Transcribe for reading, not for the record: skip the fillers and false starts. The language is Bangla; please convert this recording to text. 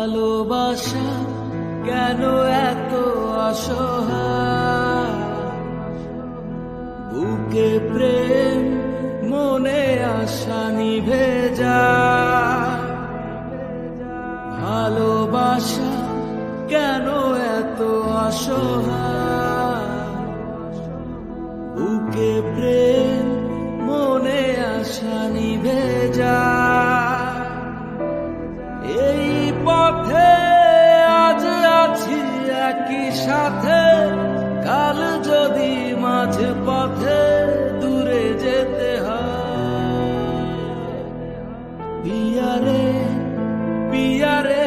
ভালোবাসা কেন এত অসহায়, বুকে প্রেম মনে আশা নিভে যায়। ভালোবাসা কেন এত অসহায়, বুকে প্রেম মনে আশা নিভে যায়। এই পথে আজ আছি একই সাথে, কাল যদি মাঝ পথে দূরে যেতে হয়। পিয়ারে পিয়ারে